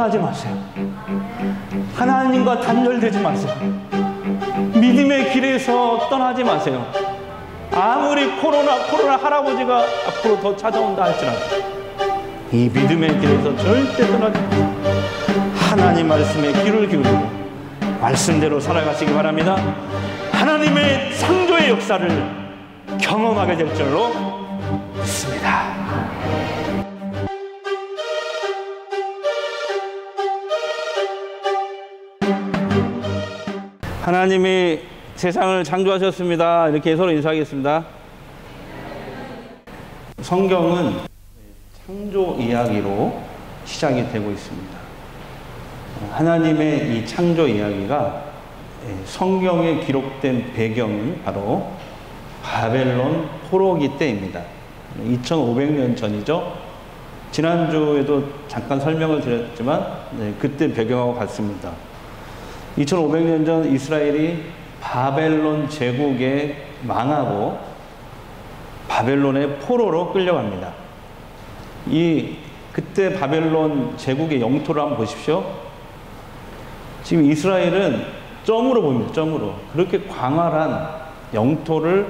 떠나지 마세요. 하나님과 단절되지 마세요. 믿음의 길에서 떠나지 마세요. 아무리 코로나 할아버지가 앞으로 더 찾아온다 할지라도 이 믿음의 길에서 절대 떠나지 마세요. 하나님 말씀에 귀를 기울이고 말씀대로 살아가시기 바랍니다. 하나님의 창조의 역사를 경험하게 될 줄로 믿습니다. 하나님이 세상을 창조하셨습니다. 이렇게 서로 인사하겠습니다. 성경은 창조 이야기로 시작이 되고 있습니다. 하나님의 이 창조 이야기가 성경에 기록된 배경은 바로 바벨론 포로기 때입니다. 2500년 전이죠. 지난주에도 잠깐 설명을 드렸지만 그때 배경하고 같습니다. 2500년 전 이스라엘이 바벨론 제국에 망하고 바벨론의 포로로 끌려갑니다. 그때 바벨론 제국의 영토를 한번 보십시오. 지금 이스라엘은 점으로 보입니다. 점으로. 그렇게 광활한 영토를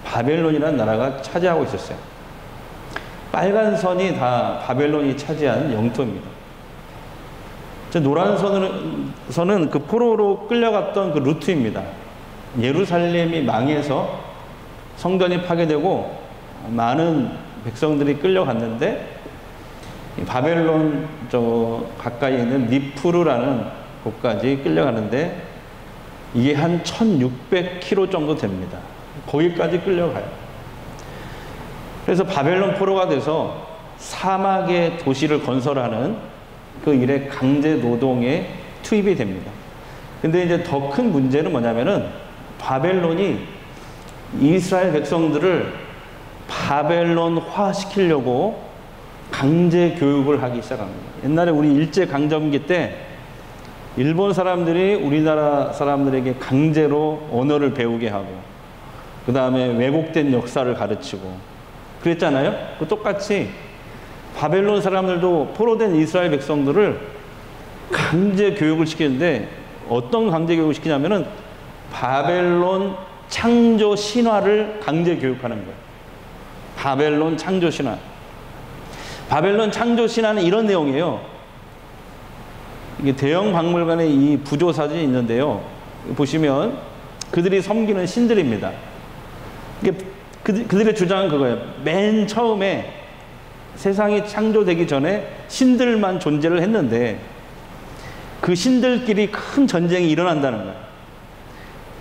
바벨론이라는 나라가 차지하고 있었어요. 빨간 선이 다 바벨론이 차지한 영토입니다. 노란 선은 그 포로로 끌려갔던 그 루트입니다. 예루살렘이 망해서 성전이 파괴되고 많은 백성들이 끌려갔는데 바벨론 저 가까이에 있는 니프루라는 곳까지 끌려가는데 이게 한 1600km 정도 됩니다. 거기까지 끌려가요. 그래서 바벨론 포로가 돼서 사막의 도시를 건설하는 그 일에 강제 노동에 투입이 됩니다. 근데 이제 더 큰 문제는 뭐냐면은 바벨론이 이스라엘 백성들을 바벨론화 시키려고 강제 교육을 하기 시작합니다. 옛날에 우리 일제강점기 때 일본 사람들이 우리나라 사람들에게 강제로 언어를 배우게 하고 그 다음에 왜곡된 역사를 가르치고 그랬잖아요. 똑같이 바벨론 사람들도 포로된 이스라엘 백성들을 강제 교육을 시키는데 어떤 강제 교육을 시키냐면은 바벨론 창조 신화를 강제 교육하는 거예요. 바벨론 창조 신화. 바벨론 창조 신화는 이런 내용이에요. 이게 대형 박물관에 이 부조 사진이 있는데요. 보시면 그들이 섬기는 신들입니다. 이게 그들의 주장은 그거예요. 맨 처음에 세상이 창조되기 전에 신들만 존재를 했는데 그 신들끼리 큰 전쟁이 일어난다는 거예요.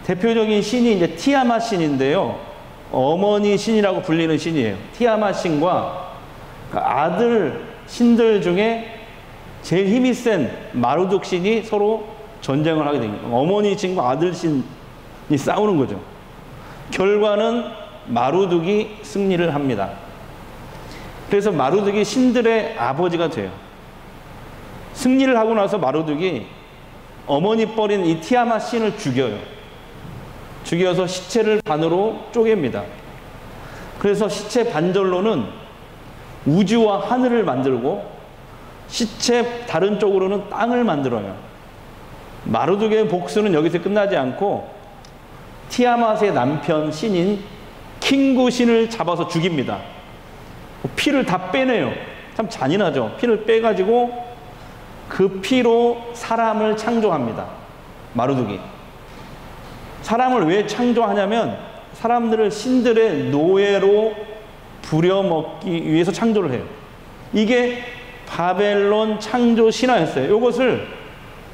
대표적인 신이 이제 티아마 신인데요. 어머니 신이라고 불리는 신이에요. 티아마 신과 그 아들 신들 중에 제일 힘이 센 마루둑 신이 서로 전쟁을 하게 됩니다. 어머니 신과 아들 신이 싸우는 거죠. 결과는 마루둑이 승리를 합니다. 그래서 마루둑이 신들의 아버지가 돼요. 승리를 하고 나서 마루둑이 어머니 뻘인 이 티아마 신을 죽여요. 죽여서 시체를 반으로 쪼갭니다. 그래서 시체 반절로는 우주와 하늘을 만들고 시체 다른 쪽으로는 땅을 만들어요. 마루둑의 복수는 여기서 끝나지 않고 티아맛의 남편 신인 킹구 신을 잡아서 죽입니다. 피를 다 빼내요. 참 잔인하죠. 피를 빼가지고 그 피로 사람을 창조합니다. 마루둑이. 사람을 왜 창조하냐면 사람들을 신들의 노예로 부려먹기 위해서 창조를 해요. 이게 바벨론 창조 신화였어요. 이것을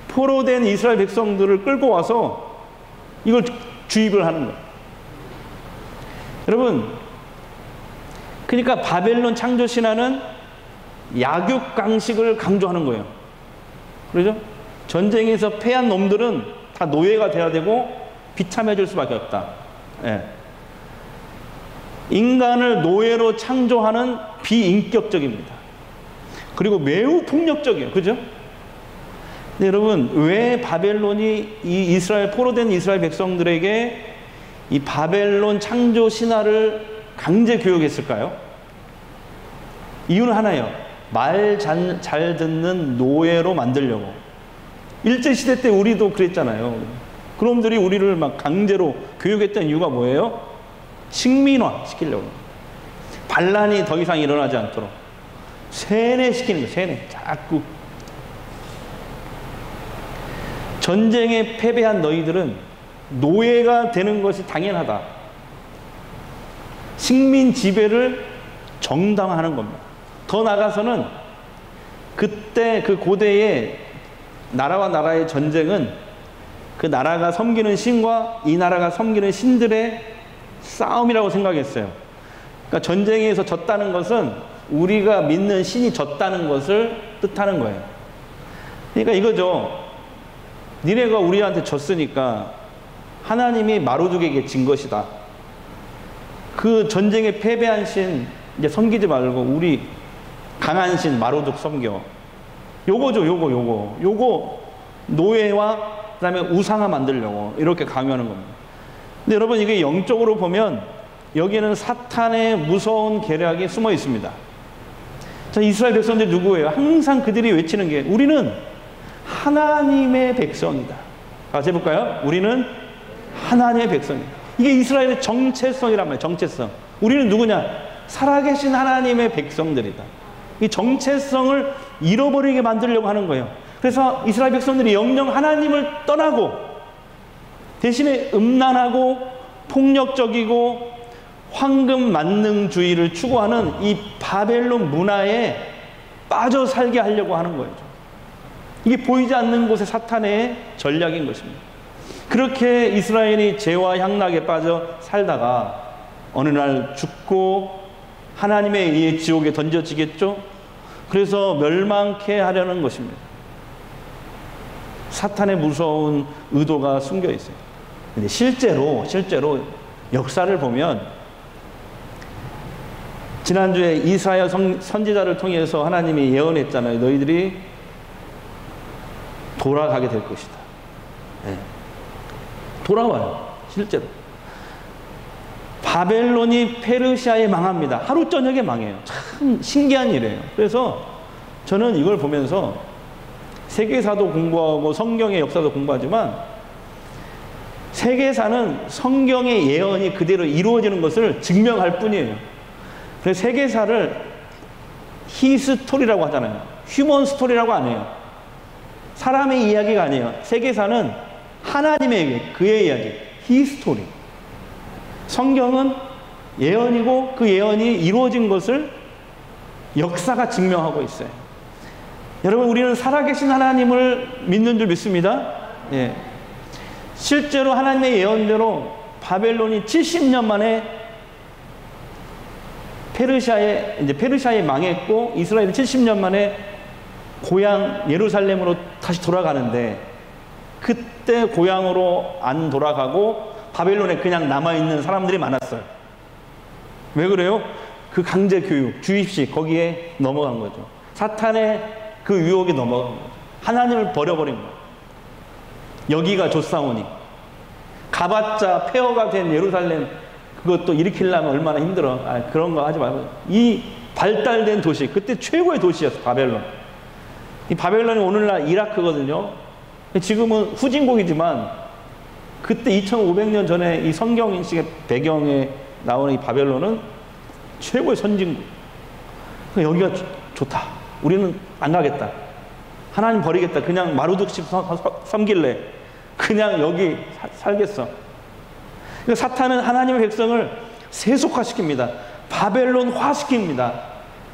포로된 이스라엘 백성들을 끌고 와서 이걸 주입을 하는 거예요. 여러분, 그러니까 바벨론 창조 신화는 약육강식을 강조하는 거예요. 그렇죠? 전쟁에서 패한 놈들은 다 노예가 돼야 되고 비참해질 수밖에 없다. 예. 인간을 노예로 창조하는 비인격적입니다. 그리고 매우 폭력적이에요. 그죠? 근데 여러분, 왜 바벨론이 이 이스라엘 포로된 이스라엘 백성들에게 이 바벨론 창조 신화를 강제 교육했을까요? 이유는 하나예요. 말 잘 듣는 노예로 만들려고. 일제시대 때 우리도 그랬잖아요. 그놈들이 우리를 막 강제로 교육했던 이유가 뭐예요? 식민화 시키려고. 반란이 더 이상 일어나지 않도록 세뇌시키는 거예요. 세뇌. 자꾸. 전쟁에 패배한 너희들은 노예가 되는 것이 당연하다. 식민 지배를 정당화하는 겁니다. 더 나아가서는 그때 그 고대의 나라와 나라의 전쟁은 그 나라가 섬기는 신과 이 나라가 섬기는 신들의 싸움이라고 생각했어요. 그러니까 전쟁에서 졌다는 것은 우리가 믿는 신이 졌다는 것을 뜻하는 거예요. 그러니까 이거죠. 니네가 우리한테 졌으니까 하나님이 마루둑에게 진 것이다. 그 전쟁에 패배한 신 이제 섬기지 말고 우리 강한 신 마루둑 섬겨. 요거죠. 요거 노예와 그다음에 우상화 만들려고 이렇게 강요하는 겁니다. 근데 여러분 이게 영적으로 보면 여기에는 사탄의 무서운 계략이 숨어 있습니다. 자, 이스라엘 백성들이 누구예요? 항상 그들이 외치는 게 우리는 하나님의 백성이다. 같이 해볼까요? 우리는 하나님의 백성이다. 이게 이스라엘의 정체성이란 말이에요. 정체성. 우리는 누구냐? 살아계신 하나님의 백성들이다. 이 정체성을 잃어버리게 만들려고 하는 거예요. 그래서 이스라엘 백성들이 영영 하나님을 떠나고 대신에 음란하고 폭력적이고 황금 만능주의를 추구하는 이 바벨론 문화에 빠져 살게 하려고 하는 거예요. 이게 보이지 않는 곳에 사탄의 전략인 것입니다. 그렇게 이스라엘이 죄와 향락에 빠져 살다가 어느 날 죽고 하나님에 의해 지옥에 던져지겠죠. 그래서 멸망케 하려는 것입니다. 사탄의 무서운 의도가 숨겨 있어요. 근데 실제로 역사를 보면 지난주에 이사야 선지자를 통해서 하나님이 예언했잖아요. 너희들이 돌아가게 될 것이다. 네. 돌아와요. 실제로. 바벨론이 페르시아에 망합니다. 하루 저녁에 망해요. 참 신기한 일이에요. 그래서 저는 이걸 보면서 세계사도 공부하고 성경의 역사도 공부하지만 세계사는 성경의 예언이 그대로 이루어지는 것을 증명할 뿐이에요. 그래서 세계사를 히스토리라고 하잖아요. 휴먼 스토리라고 안 해요. 사람의 이야기가 아니에요. 세계사는 하나님의 얘기, 그의 이야기, 히스토리. 성경은 예언이고 그 예언이 이루어진 것을 역사가 증명하고 있어요. 여러분, 우리는 살아계신 하나님을 믿는 줄 믿습니다. 예. 실제로 하나님의 예언대로 바벨론이 70년 만에 페르시아에 망했고 이스라엘은 70년 만에 고향 예루살렘으로 다시 돌아가는데 그때 고향으로 안 돌아가고 바벨론에 그냥 남아있는 사람들이 많았어요. 왜 그래요? 그 강제 교육, 주입식 거기에 넘어간 거죠. 사탄의 그 유혹에 넘어간 거죠. 하나님을 버려버린 거예요. 여기가 좋사오니 가봤자 폐허가 된 예루살렘 그것도 일으키려면 얼마나 힘들어. 그런 거 하지 말고 이 발달된 도시, 그때 최고의 도시였어. 바벨론. 이 바벨론이 오늘날 이라크거든요. 지금은 후진국이지만 그때 2500년 전에 이 성경인식의 배경에 나오는 이 바벨론은 최고의 선진국. 여기가 좋다. 우리는 안 가겠다. 하나님 버리겠다. 그냥 마루둑씩 섬길래 그냥 여기 살겠어. 그러니까 사탄은 하나님의 백성을 세속화시킵니다. 바벨론화 시킵니다.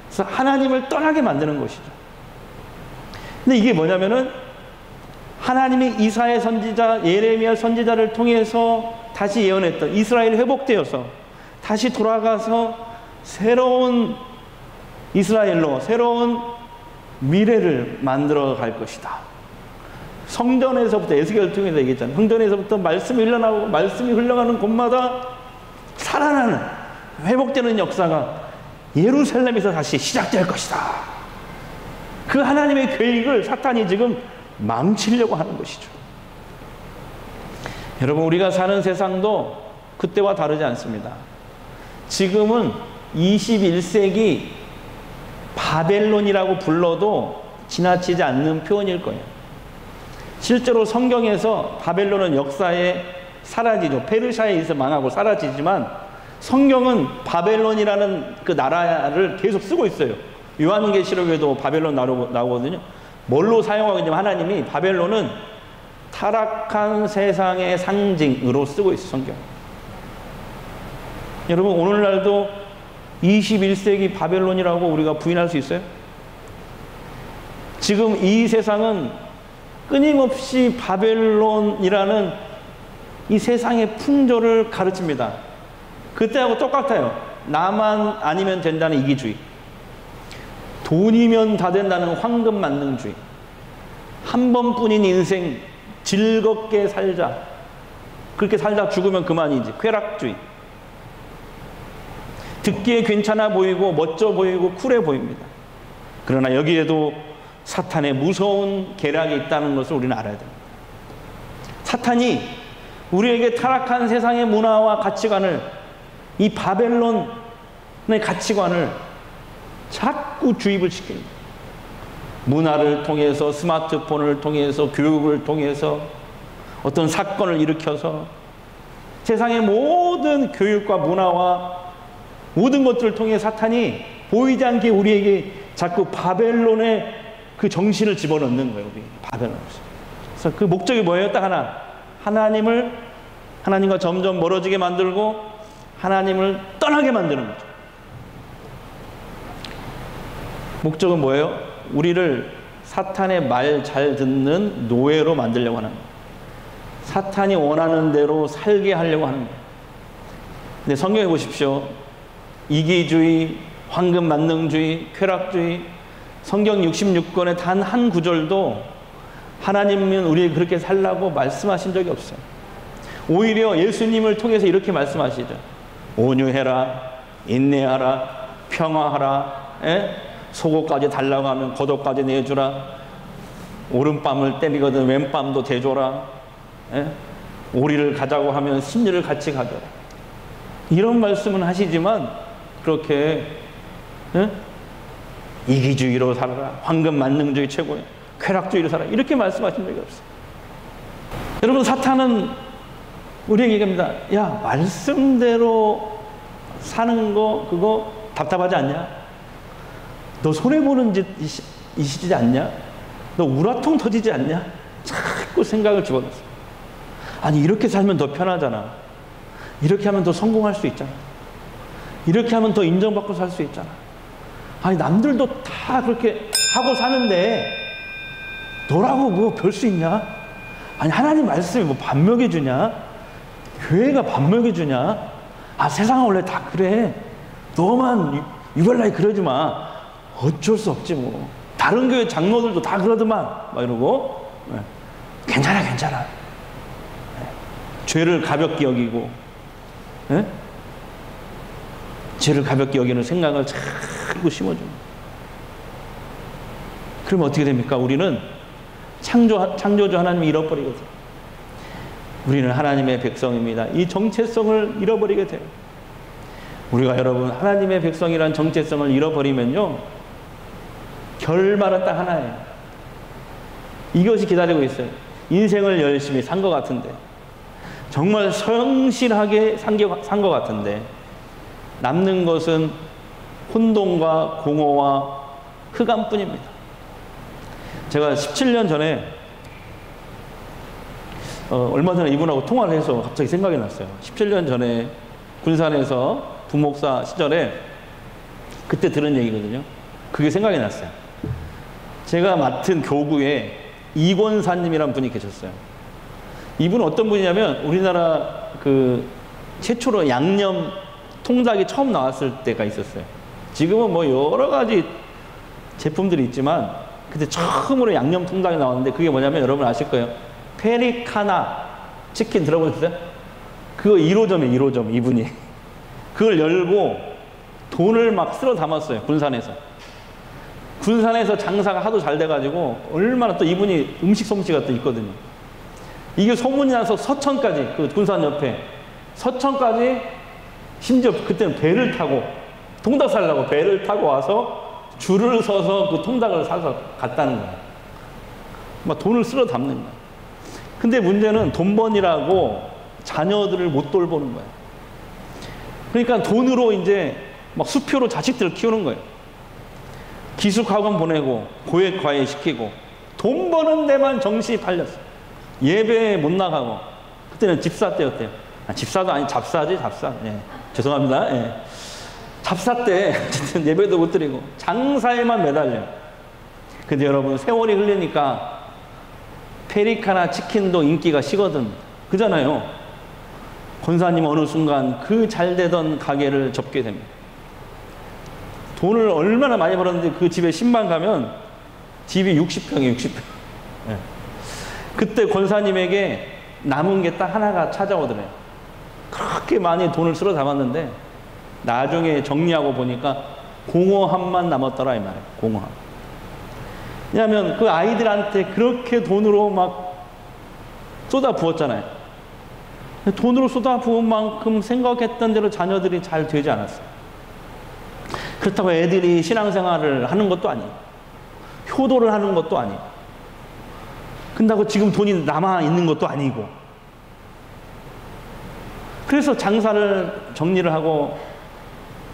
그래서 하나님을 떠나게 만드는 것이죠. 근데 이게 뭐냐면은 하나님이 이사야 선지자, 예레미야 선지자를 통해서 다시 예언했던 이스라엘이 회복되어서 다시 돌아가서 새로운 이스라엘로 새로운 미래를 만들어 갈 것이다. 성전에서부터 에스겔을 통해서 얘기했잖아요. 성전에서부터 말씀이 흘러나오고 말씀이 흘러가는 곳마다 살아나는 회복되는 역사가 예루살렘에서 다시 시작될 것이다. 그 하나님의 계획을 사탄이 지금 망치려고 하는 것이죠. 여러분, 우리가 사는 세상도 그때와 다르지 않습니다. 지금은 21세기 바벨론이라고 불러도 지나치지 않는 표현일 거예요. 실제로 성경에서 바벨론은 역사에 사라지죠. 페르시아에서 망하고 사라지지만 성경은 바벨론이라는 그 나라를 계속 쓰고 있어요. 요한계시록에도 바벨론 나오거든요. 뭘로 사용하고 있냐면 하나님이 바벨론은 타락한 세상의 상징으로 쓰고 있어요. 성경. 여러분 오늘날도 21세기 바벨론이라고 우리가 부인할 수 있어요? 지금 이 세상은 끊임없이 바벨론이라는 이 세상의 풍조를 가르칩니다. 그때하고 똑같아요. 나만 아니면 된다는 이기주의, 돈이면 다 된다는 황금 만능주의, 한 번뿐인 인생 즐겁게 살자, 그렇게 살다 죽으면 그만이지, 쾌락주의. 듣기에 괜찮아 보이고 멋져 보이고 쿨해 보입니다. 그러나 여기에도 사탄의 무서운 계략이 있다는 것을 우리는 알아야 됩니다. 사탄이 우리에게 타락한 세상의 문화와 가치관을, 이 바벨론의 가치관을 자꾸 주입을 시킵니다. 문화를 통해서, 스마트폰을 통해서, 교육을 통해서, 어떤 사건을 일으켜서 세상의 모든 교육과 문화와 모든 것들을 통해 사탄이 보이지 않게 우리에게 자꾸 바벨론의 그 정신을 집어넣는 거예요. 우리 바벨론. 그래서 그 목적이 뭐예요? 딱 하나. 하나님과 점점 멀어지게 만들고 하나님을 떠나게 만드는 거죠. 목적은 뭐예요? 우리를 사탄의 말 잘 듣는 노예로 만들려고 하는 거예요. 사탄이 원하는 대로 살게 하려고 하는 거예요. 근데 성경에 보십시오. 이기주의, 황금 만능주의, 쾌락주의, 성경 66권의 단 한 구절도 하나님은 우리에게 그렇게 살라고 말씀하신 적이 없어요. 오히려 예수님을 통해서 이렇게 말씀하시죠. 온유해라, 인내하라, 평화하라, 속옷까지 달라고 하면 겉옷까지 내주라, 오른밤을 때리거든 왼밤도 대줘라, 오리를 가자고 하면 심리를 같이 가져라. 이런 말씀은 하시지만 그렇게 이기주의로 살아라, 황금 만능주의 최고야, 쾌락주의로 살아라, 이렇게 말씀하신 적이 없어요. 여러분 사탄은 우리에게 얘기합니다. 야, 말씀대로 사는 거 그거 답답하지 않냐? 너 손해보는 짓 이시지 않냐? 너 우라통 터지지 않냐? 자꾸 생각을 집어넣었어요. 아니 이렇게 살면 더 편하잖아. 이렇게 하면 더 성공할 수 있잖아. 이렇게 하면 더 인정받고 살 수 있잖아. 아니 남들도 다 그렇게 하고 사는데 너라고 뭐 별 수 있냐? 아니 하나님 말씀이 뭐 밥 먹여주냐? 교회가 밥 먹여주냐? 아 세상은 원래 다 그래. 너만 유별나게 그러지 마. 어쩔 수 없지 뭐. 다른 교회 장로들도 다 그러더만 막 이러고. 괜찮아 괜찮아. 죄를 가볍게 여기고, 죄를 가볍게 여기는 생각을 자꾸 심어줍니다. 그러면 어떻게 됩니까? 우리는 창조주 하나님을 잃어버리게 돼요. 우리는 하나님의 백성입니다. 이 정체성을 잃어버리게 돼요. 우리가 여러분 하나님의 백성이라는 정체성을 잃어버리면요, 결말은 딱 하나예요. 이것이 기다리고 있어요. 인생을 열심히 산 것 같은데, 정말 성실하게 산 것 같은데 남는 것은 혼돈과 공허와 흑암뿐입니다. 제가 17년 전에 얼마 전에 이분하고 통화를 해서 갑자기 생각이 났어요. 17년 전에 군산에서 부목사 시절에 그때 들은 얘기거든요. 그게 생각이 났어요. 제가 맡은 교구에 이권사님이라는 분이 계셨어요. 이분은 어떤 분이냐면 우리나라 그 최초로 양념 통닭이 처음 나왔을 때가 있었어요. 지금은 뭐 여러 가지 제품들이 있지만 그때 처음으로 양념 통닭이 나왔는데 그게 뭐냐면 여러분 아실 거예요. 페리카나 치킨 들어보셨어요? 그거 1호점이에요. 1호점 이분이. 그걸 열고 돈을 막 쓸어 담았어요. 군산에서. 군산에서 장사가 하도 잘 돼가지고 얼마나 또 이분이 음식 솜씨가 또 있거든요. 이게 소문이 나서 서천까지, 그 군산 옆에 서천까지, 심지어 그때는 배를 타고 통닭 살려고 배를 타고 와서 줄을 서서 그 통닭을 사서 갔다는 거야. 막 돈을 쓸어 담는 거야. 근데 문제는 돈 번이라고 자녀들을 못 돌보는 거야. 그러니까 돈으로 이제 막 수표로 자식들을 키우는 거예요. 기숙학원 보내고 고액 과외 시키고 돈 버는 데만 정신이 팔렸어. 예배에 못 나가고. 그때는 집사 때였대요. 집사도 아니 잡사지 잡사. 예. 죄송합니다. 예. 잡사 때 어쨌든 예배도 못 드리고 장사에만 매달려. 근데 여러분 세월이 흘리니까 페리카나 치킨도 인기가 식거든. 그잖아요. 권사님 어느 순간 그 잘되던 가게를 접게 됩니다. 돈을 얼마나 많이 벌었는데 그 집에 10만 가면 집이 60평이에요. 60평. 예. 그때 권사님에게 남은 게 딱 하나가 찾아오더래요. 그렇게 많이 돈을 쓸어 담았는데 나중에 정리하고 보니까 공허함만 남았더라 이 말이에요. 공허함. 왜냐하면 그 아이들한테 그렇게 돈으로 막 쏟아 부었잖아요. 돈으로 쏟아 부은 만큼 생각했던 대로 자녀들이 잘 되지 않았어요. 그렇다고 애들이 신앙생활을 하는 것도 아니에요. 효도를 하는 것도 아니에요. 근다고 지금 돈이 남아 있는 것도 아니고. 그래서 장사를 정리를 하고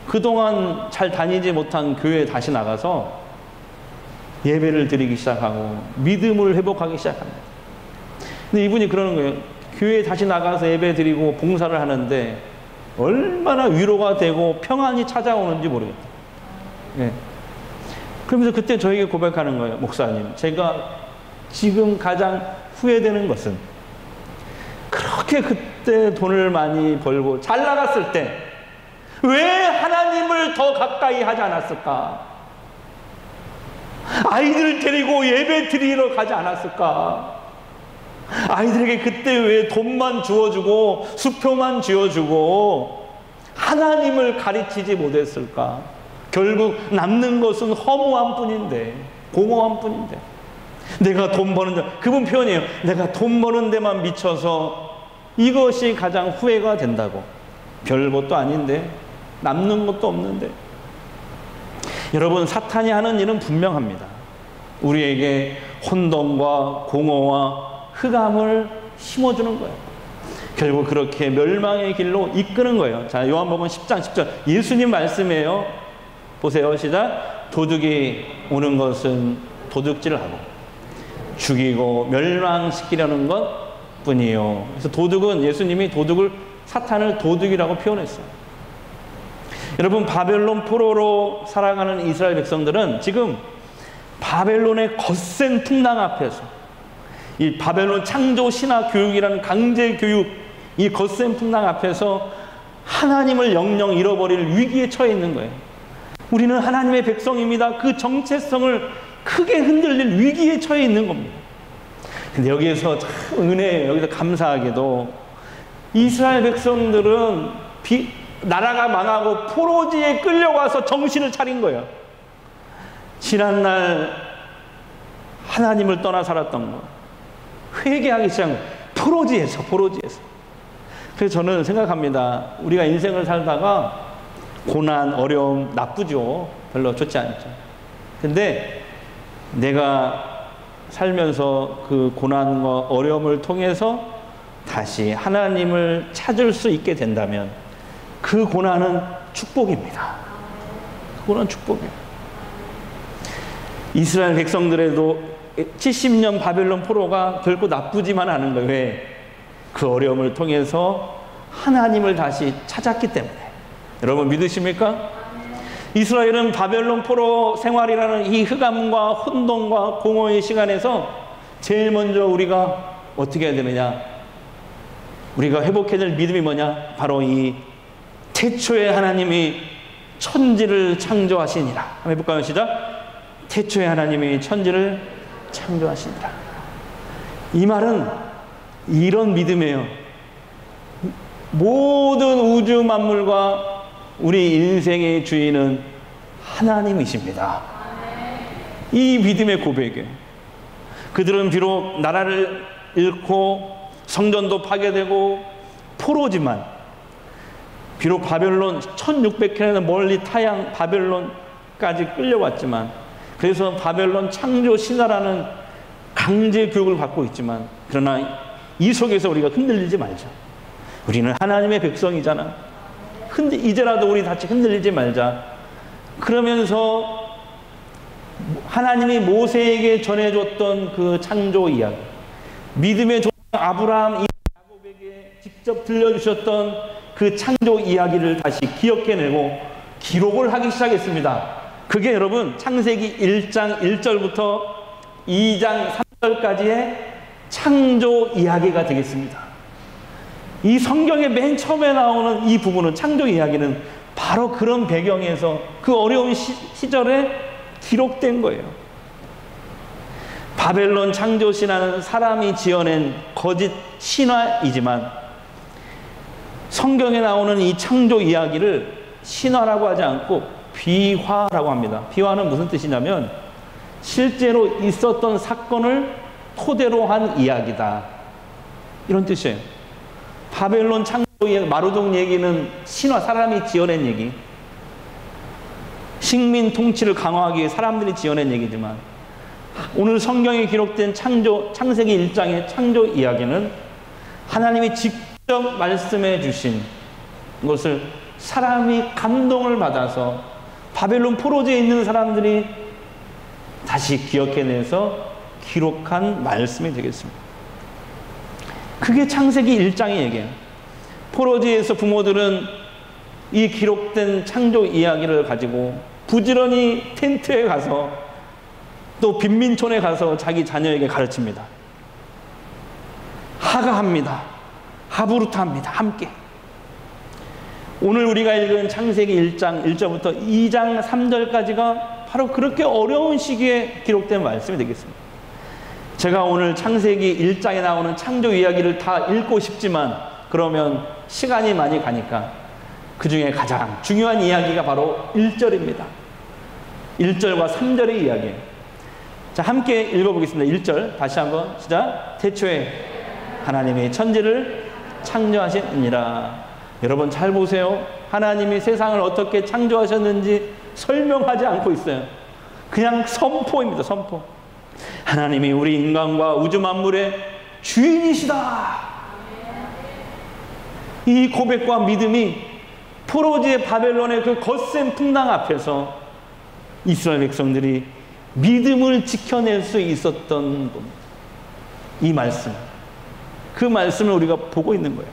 그동안 잘 다니지 못한 교회에 다시 나가서 예배를 드리기 시작하고 믿음을 회복하기 시작합니다. 근데 이분이 그러는 거예요. 교회에 다시 나가서 예배 드리고 봉사를 하는데 얼마나 위로가 되고 평안이 찾아오는지 모르겠다. 예. 그러면서 그때 저에게 고백하는 거예요. 목사님, 제가 지금 가장 후회되는 것은 그렇게 그때 돈을 많이 벌고 잘 나갔을 때 왜 하나님을 더 가까이 하지 않았을까? 아이들 데리고 예배 드리러 가지 않았을까? 아이들에게 그때 왜 돈만 주어주고 수표만 쥐어주고 하나님을 가르치지 못했을까? 결국 남는 것은 허무한 뿐인데, 공허한 뿐인데. 내가 돈 버는 데, 그분 표현이에요. 내가 돈 버는 데만 미쳐서 이것이 가장 후회가 된다고. 별 것도 아닌데, 남는 것도 없는데. 여러분, 사탄이 하는 일은 분명합니다. 우리에게 혼돈과 공허와 흑암을 심어주는 거예요. 결국 그렇게 멸망의 길로 이끄는 거예요. 자, 요한복음 10장 10절. 예수님 말씀이에요. 보세요. 시작. 도둑이 오는 것은 도둑질을 하고 죽이고 멸망시키려는 것 뿐이요. 그래서 도둑은, 예수님이 도둑을, 사탄을 도둑이라고 표현했어요. 여러분, 바벨론 포로로 살아가는 이스라엘 백성들은 지금 바벨론의 거센 풍랑 앞에서, 이 바벨론 창조 신화 교육이라는 강제 교육, 이 거센 풍랑 앞에서 하나님을 영영 잃어버릴 위기에 처해 있는 거예요. 우리는 하나님의 백성입니다. 그 정체성을 크게 흔들릴 위기에 처해 있는 겁니다. 근데 여기에서 참 은혜예요. 여기서 감사하게도 이스라엘 백성들은 나라가 망하고 포로지에 끌려와서 정신을 차린 거예요. 지난날 하나님을 떠나 살았던 거 회개하기 시작한 거예요. 포로지에서. 그래서 저는 생각합니다. 우리가 인생을 살다가 고난, 어려움 나쁘죠. 별로 좋지 않죠. 근데 내가 살면서 그 고난과 어려움을 통해서 다시 하나님을 찾을 수 있게 된다면 그 고난은 축복입니다. 그 고난은 축복이에요. 이스라엘 백성들에도 70년 바벨론 포로가 결코 나쁘지만 않은 거예요. 왜? 그 어려움을 통해서 하나님을 다시 찾았기 때문에. 여러분 믿으십니까? 이스라엘은 바벨론 포로 생활이라는 이 흑암과 혼돈과 공허의 시간에서 제일 먼저 우리가 어떻게 해야 되느냐? 우리가 회복해야 될 믿음이 뭐냐? 바로 이 태초에 하나님이 천지를 창조하시니라. 한번 해볼까요? 시작. 태초에 하나님이 천지를 창조하시니라. 이 말은 이런 믿음이에요. 모든 우주 만물과 우리 인생의 주인은 하나님이십니다. 이 믿음의 고백이에요. 그들은 비록 나라를 잃고 성전도 파괴되고 포로지만, 비록 바벨론 1600km 멀리 타양 바벨론 바벨론까지 끌려왔지만, 그래서 바벨론 창조 신화라는 강제 교육을 받고 있지만, 그러나 이 속에서 우리가 흔들리지 말자. 우리는 하나님의 백성이잖아. 이제라도 우리 같이 흔들리지 말자. 그러면서 하나님이 모세에게 전해줬던 그 창조 이야기, 믿음의 조상 아브라함, 야곱에게 직접 들려주셨던 그 창조 이야기를 다시 기억해내고 기록을 하기 시작했습니다. 그게 여러분 창세기 1장 1절부터 2장 3절까지의 창조 이야기가 되겠습니다. 이 성경의 맨 처음에 나오는 이 부분은, 창조 이야기는 바로 그런 배경에서 그 어려운 시절에 기록된 거예요. 바벨론 창조 신화는 사람이 지어낸 거짓 신화이지만, 성경에 나오는 이 창조 이야기를 신화라고 하지 않고 비화라고 합니다. 비화는 무슨 뜻이냐면 실제로 있었던 사건을 토대로 한 이야기다, 이런 뜻이에요. 바벨론 창조 이야기, 마루동 얘기는 신화, 사람이 지어낸 얘기, 식민 통치를 강화하기 위해 사람들이 지어낸 얘기지만, 오늘 성경에 기록된 창세기 1장의 창조 이야기는 하나님이 직접 말씀해 주신 것을 사람이 감동을 받아서 바벨론 포로지에 있는 사람들이 다시 기억해내서 기록한 말씀이 되겠습니다. 그게 창세기 1장의 얘기예요. 포로지에서 부모들은 이 기록된 창조 이야기를 가지고 부지런히 텐트에 가서 또 빈민촌에 가서 자기 자녀에게 가르칩니다. 하가합니다. 하부르트합니다. 함께. 오늘 우리가 읽은 창세기 1장 1절부터 2장 3절까지가 바로 그렇게 어려운 시기에 기록된 말씀이 되겠습니다. 제가 오늘 창세기 1장에 나오는 창조 이야기를 다 읽고 싶지만 그러면 시간이 많이 가니까 그 중에 가장 중요한 이야기가 바로 1절입니다. 1절과 3절의 이야기예요. 자, 함께 읽어보겠습니다. 1절 다시 한번 시작. 태초에 하나님이 천지를 창조하시니라. 여러분 잘 보세요. 하나님이 세상을 어떻게 창조하셨는지 설명하지 않고 있어요. 그냥 선포입니다. 선포. 하나님이 우리 인간과 우주 만물의 주인이시다. 이 고백과 믿음이 포로지의 바벨론의 그 거센 풍랑 앞에서 이스라엘 백성들이 믿음을 지켜낼 수 있었던 이 말씀, 그 말씀을 우리가 보고 있는 거예요.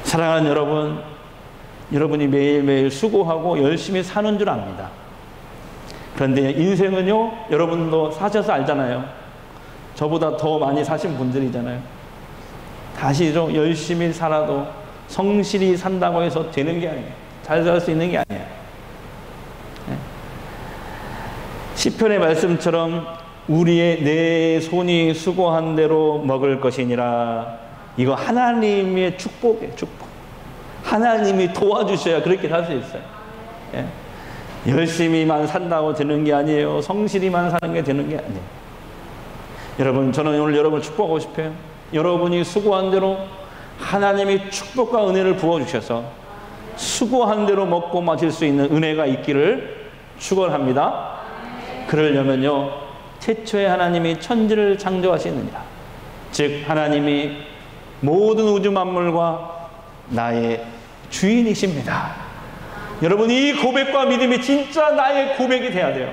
사랑하는 여러분, 여러분이 매일매일 수고하고 열심히 사는 줄 압니다. 그런데 인생은요, 여러분도 사셔서 알잖아요. 저보다 더 많이 사신 분들이잖아요. 다시 좀 열심히 살아도 성실히 산다고 해서 되는 게 아니에요. 잘 살 수 있는 게 아니에요. 시편의 말씀처럼 우리의 내 손이 수고한 대로 먹을 것이니라. 이거 하나님의 축복이에요. 축복. 하나님이 도와주셔야 그렇게 살 수 있어요. 예. 열심히만 산다고 되는 게 아니에요. 성실히만 사는 게 되는 게 아니에요. 여러분, 저는 오늘 여러분을 축복하고 싶어요. 여러분이 수고한 대로 하나님이 축복과 은혜를 부어주셔서 수고한 대로 먹고 마실 수 있는 은혜가 있기를 축원합니다. 그러려면요, 태초에 하나님이 천지를 창조하시느니라. 즉 하나님이 모든 우주 만물과 나의 주인이십니다. 여러분, 이 고백과 믿음이 진짜 나의 고백이 돼야 돼요.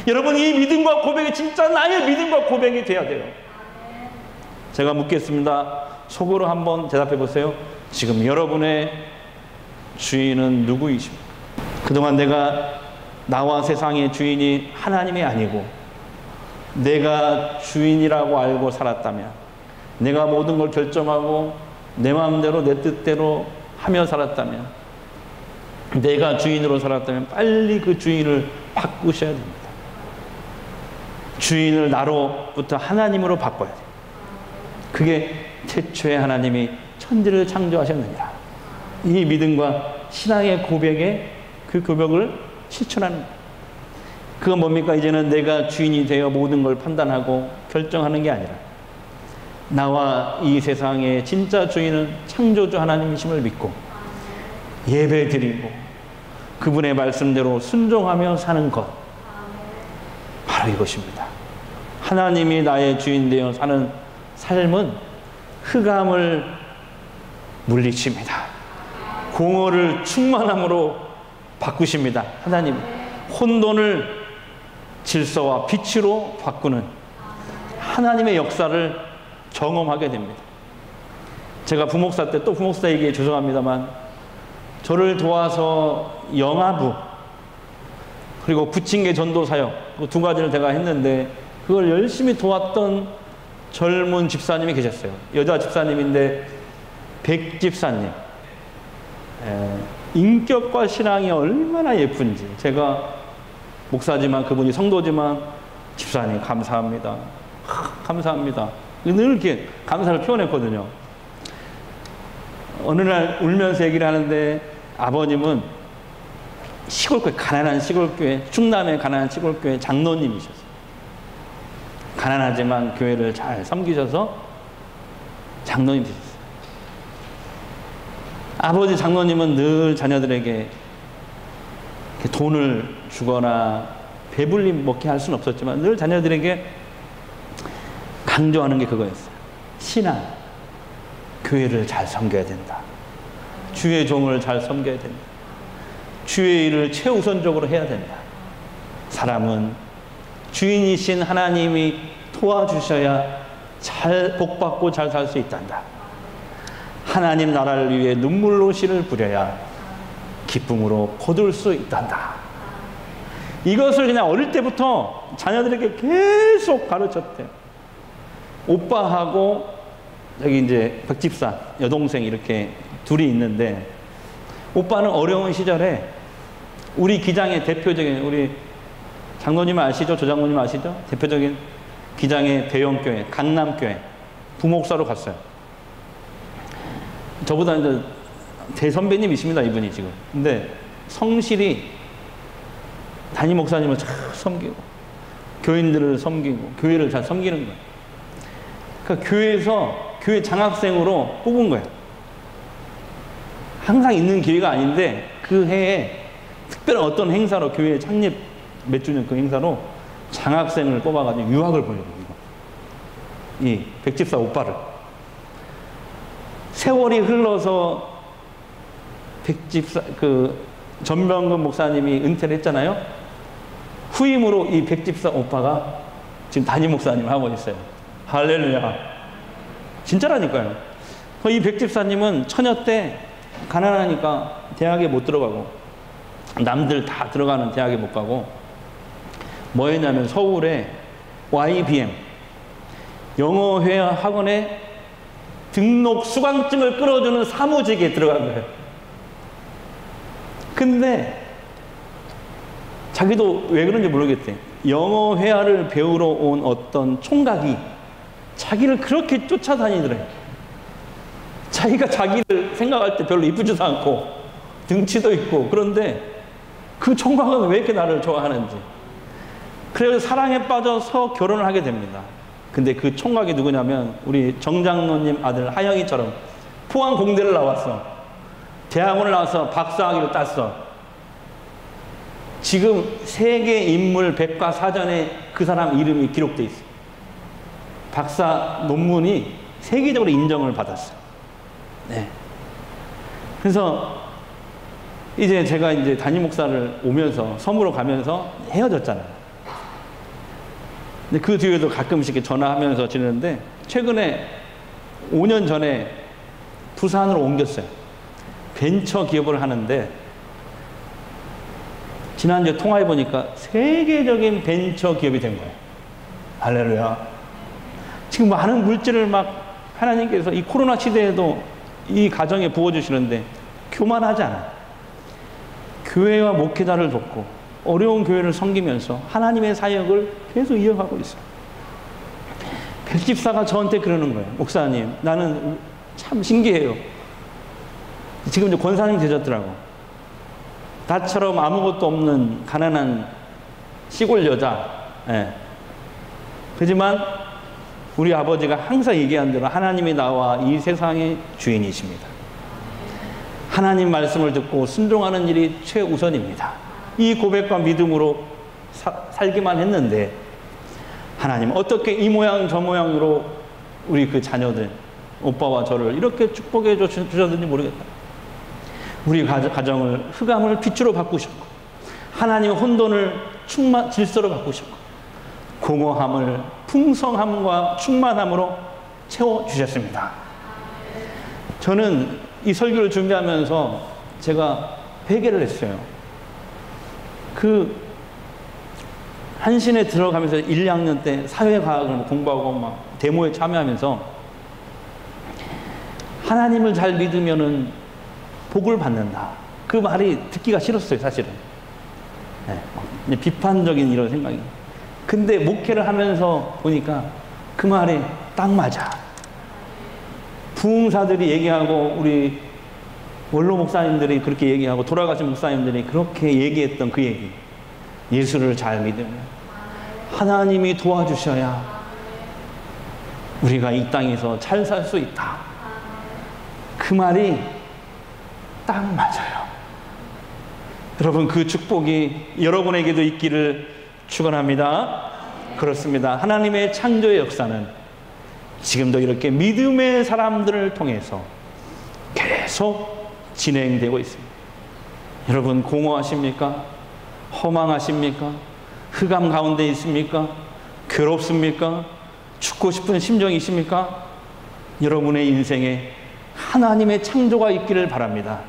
여러분, 이 믿음과 고백이 진짜 나의 믿음과 고백이 돼야 돼요. 제가 묻겠습니다. 속으로 한번 대답해 보세요. 지금 여러분의 주인은 누구이십니까? 그동안 내가 나와 세상의 주인이 하나님이 아니고 내가 주인이라고 알고 살았다면, 내가 모든 걸 결정하고 내 마음대로 내 뜻대로 하며 살았다면, 내가 주인으로 살았다면 빨리 그 주인을 바꾸셔야 됩니다. 주인을 나로부터 하나님으로 바꿔야 돼요. 그게 태초에 하나님이 천지를 창조하셨느니라. 이 믿음과 신앙의 고백에 그 고백을 실천하는 거예요. 그건 뭡니까? 이제는 내가 주인이 되어 모든 걸 판단하고 결정하는 게 아니라 나와 이 세상의 진짜 주인은 창조주 하나님이심을 믿고 예배드리고 그분의 말씀대로 순종하며 사는 것, 바로 이것입니다. 하나님이 나의 주인 되어 사는 삶은 흑암을 물리칩니다. 공허를 충만함으로 바꾸십니다. 하나님, 혼돈을 질서와 빛으로 바꾸는 하나님의 역사를 경험하게 됩니다. 제가 부목사 때, 또 부목사 얘기에 죄송합니다만, 저를 도와서 영아부 그리고 부침개 전도 사역, 그 두 가지를 제가 했는데 그걸 열심히 도왔던 젊은 집사님이 계셨어요. 여자 집사님인데 백집사님. 인격과 신앙이 얼마나 예쁜지. 제가 목사지만 그분이 성도지만 집사님 감사합니다. 감사합니다. 늘 이렇게 감사를 표현했거든요. 어느 날 울면서 얘기를 하는데 아버님은 시골교회, 가난한 시골교회, 충남의 가난한 시골교회 장로님이셨어요. 가난하지만 교회를 잘 섬기셔서 장로님 되셨어요. 아버지 장로님은 늘 자녀들에게 돈을 주거나 배불리 먹게 할 수는 없었지만 늘 자녀들에게 강조하는 게 그거였어요. 신앙, 교회를 잘 섬겨야 된다. 주의 종을 잘 섬겨야 된다. 주의 일을 최우선적으로 해야 된다. 사람은 주인이신 하나님이 도와주셔야 잘 복받고 잘 살 수 있단다. 하나님 나라를 위해 눈물로 씨를 뿌려야 기쁨으로 거둘 수 있단다. 이것을 그냥 어릴 때부터 자녀들에게 계속 가르쳤대요. 오빠하고 여기 이제 백집사 여동생 이렇게 둘이 있는데, 오빠는 어려운 시절에 우리 기장의 대표적인, 우리 장로님 아시죠? 조장로님 아시죠? 대표적인 기장의 대형교회 강남교회 부목사로 갔어요. 저보다 이제 대선배님이십니다, 이분이 지금. 근데 성실히 담임 목사님을 잘 섬기고 교인들을 섬기고 교회를 잘 섬기는 거예요. 그러니까 교회에서 교회 장학생으로 뽑은 거예요. 항상 있는 기회가 아닌데 그 해에 특별한 어떤 행사로, 교회 창립 몇 주년 그 행사로 장학생을 뽑아가지고 유학을 보내요. 이 백집사 오빠를. 세월이 흘러서 백집사 그 전병근 목사님이 은퇴를 했잖아요. 후임으로 이 백집사 오빠가 지금 담임 목사님을 하고 있어요. 할렐루야. 진짜라니까요. 이 백집사님은 처녀 때 가난하니까 대학에 못 들어가고, 남들 다 들어가는 대학에 못 가고, 뭐 했냐면 서울에 YBM 영어회 학원에 등록 수강증을 끌어주는 사무직에 들어간 거예요. 근데 자기도 왜 그런지 모르겠대. 영어 회화를 배우러 온 어떤 총각이 자기를 그렇게 쫓아다니더래. 자기가 자기를 생각할 때 별로 이쁘지도 않고 등치도 있고, 그런데 그 총각은 왜 이렇게 나를 좋아하는지. 그래서 사랑에 빠져서 결혼을 하게 됩니다. 근데 그 총각이 누구냐면 우리 정장로님 아들 하영이처럼 포항 공대를 나왔어. 대학원을 나와서 박사학위를 땄어. 지금 세계 인물 백과사전에 그 사람 이름이 기록돼 있어. 박사 논문이 세계적으로 인정을 받았어. 네. 그래서 이제 제가 이제 담임 목사를 오면서 섬으로 가면서 헤어졌잖아요. 근데 그 뒤에도 가끔씩 이렇게 전화하면서 지내는데, 최근에 5년 전에 부산으로 옮겼어요. 벤처 기업을 하는데, 지난주에 통화해보니까 세계적인 벤처 기업이 된 거예요. 할렐루야. 지금 많은 물질을 막 하나님께서 이 코로나 시대에도 이 가정에 부어주시는데 교만하지 않아요. 교회와 목회자를 돕고 어려운 교회를 섬기면서 하나님의 사역을 계속 이어가고 있어요. 백집사가 저한테 그러는 거예요. 목사님, 나는 참 신기해요. 지금 이제 권사님 되셨더라고. 나처럼 아무것도 없는 가난한 시골 여자. 예. 하지만 우리 아버지가 항상 얘기한 대로 하나님이 나와 이 세상의 주인이십니다. 하나님 말씀을 듣고 순종하는 일이 최우선입니다. 이 고백과 믿음으로 살기만 했는데 하나님 어떻게 이 모양 저 모양으로 우리 그 자녀들, 오빠와 저를 이렇게 축복해 주셨는지 모르겠다. 우리 가정을 흑암을 빛으로 바꾸셨고 하나님 혼돈을 질서로 바꾸셨고 공허함을 풍성함과 충만함으로 채워주셨습니다. 저는 이 설교를 준비하면서 제가 회개를 했어요. 그 한신에 들어가면서 1, 2학년 때 사회과학을 공부하고 막 데모에 참여하면서 하나님을 잘 믿으면은 복을 받는다. 그 말이 듣기가 싫었어요, 사실은. 네, 비판적인 이런 생각이. 근데 목회를 하면서 보니까 그 말이 딱 맞아. 부흥사들이 얘기하고 우리 원로 목사님들이 그렇게 얘기하고 돌아가신 목사님들이 그렇게 얘기했던 그 얘기. 예수를 잘 믿으면 하나님이 도와주셔야 우리가 이 땅에서 잘 살 수 있다. 그 말이 딱 맞아요. 여러분, 그 축복이 여러분에게도 있기를 축원합니다. 그렇습니다. 하나님의 창조의 역사는 지금도 이렇게 믿음의 사람들을 통해서 계속 진행되고 있습니다. 여러분, 공허하십니까? 허망하십니까? 흑암 가운데 있습니까? 괴롭습니까? 죽고 싶은 심정이십니까? 여러분의 인생에 하나님의 창조가 있기를 바랍니다.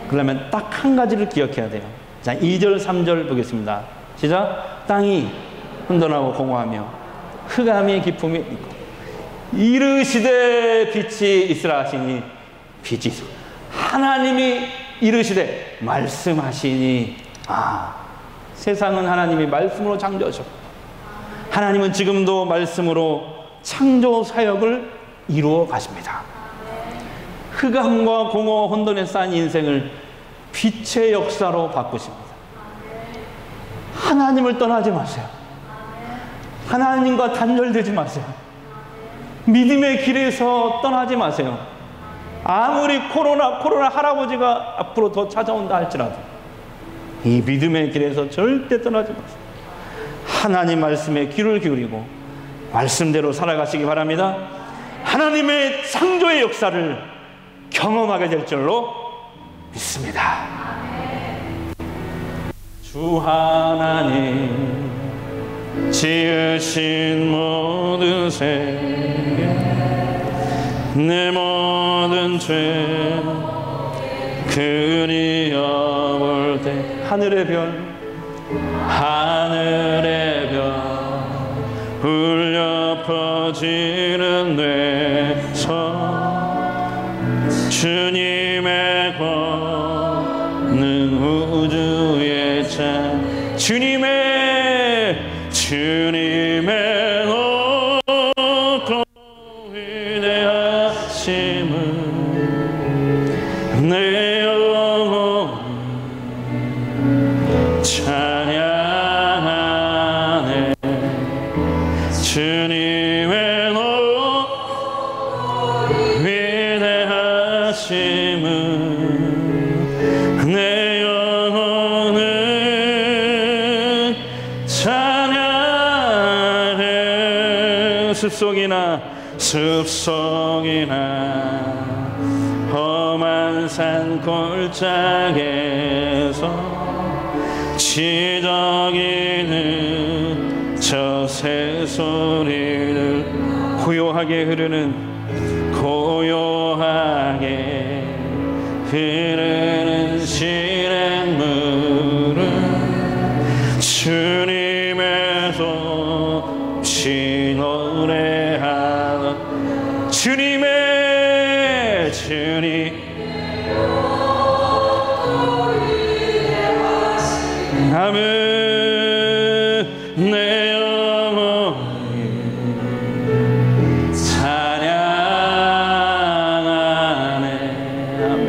그러면 딱 한 가지를 기억해야 돼요. 자, 2절, 3절 보겠습니다. 시작. 땅이 혼돈하고 공허하며 흑암의 기품이 있고 이르시되 빛이 있으라 하시니 빛이 있어. 하나님이 이르시되 말씀하시니 세상은 하나님이 말씀으로 창조하셨고 하나님은 지금도 말씀으로 창조 사역을 이루어 가십니다. 흑암과 공허 혼돈에 쌓인 인생을 빛의 역사로 바꾸십니다. 하나님을 떠나지 마세요. 하나님과 단절되지 마세요. 믿음의 길에서 떠나지 마세요. 아무리 코로나 할아버지가 앞으로 더 찾아온다 할지라도 이 믿음의 길에서 절대 떠나지 마세요. 하나님 말씀에 귀를 기울이고 말씀대로 살아가시기 바랍니다. 하나님의 창조의 역사를 경험하게 될 줄로 믿습니다. 주 하나님 지으신 모든 세계 내 모든 죄 그리워볼 때 하늘의 별 울려 퍼지는 뇌성 주님의 권능 우주의 참 주님의 높고 위대하심을 내 영혼 찬양하네. 주님의 높고 위대하심을 내 영혼은 찬양해. 숲속이나 험한 산 골짜기에서 지저귀는 저 새소리를 고요하게 흐르는 시냇물은 주님의 솜씨 노래하는 주님 아멘. 내 영혼이 찬양하네. 아멘.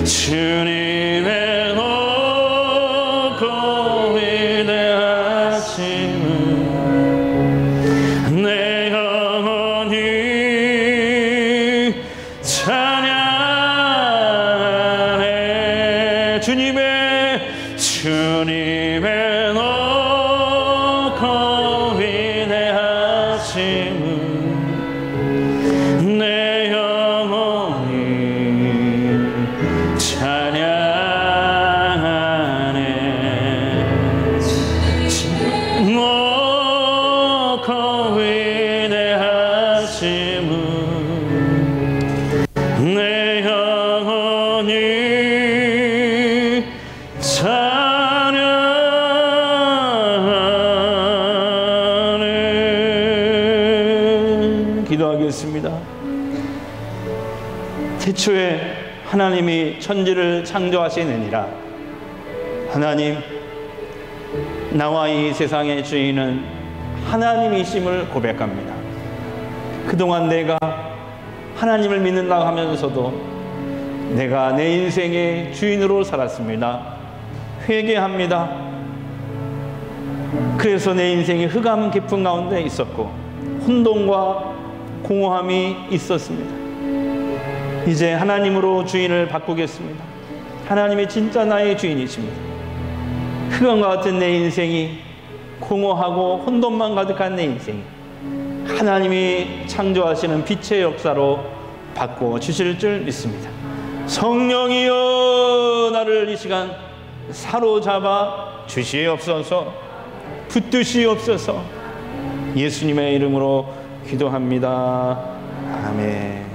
주님의 높고 위대하심을 내 영혼이 찬양하네. 주님의 높고 위대하심은 내 영혼이 찬양하네. 높고 위대하심은 내 영혼이 찬양하네. 기도하겠습니다. 태초에 하나님이 천지를 창조하시느니라. 하나님, 나와 이 세상의 주인은 하나님이심을 고백합니다. 그동안 내가 하나님을 믿는다고 하면서도 내가 내 인생의 주인으로 살았습니다. 회개합니다. 그래서 내 인생이 흑암 깊은 가운데 있었고 혼돈과 공허함이 있었습니다. 이제 하나님으로 주인을 바꾸겠습니다. 하나님이 진짜 나의 주인이십니다. 흑암과 같은 내 인생이, 공허하고 혼돈만 가득한 내 인생이 하나님이 창조하시는 빛의 역사로 바꿔 주실 줄 믿습니다. 성령이여, 나를 이 시간 사로잡아 주시옵소서, 붙드시옵소서. 예수님의 이름으로 기도합니다. 아멘.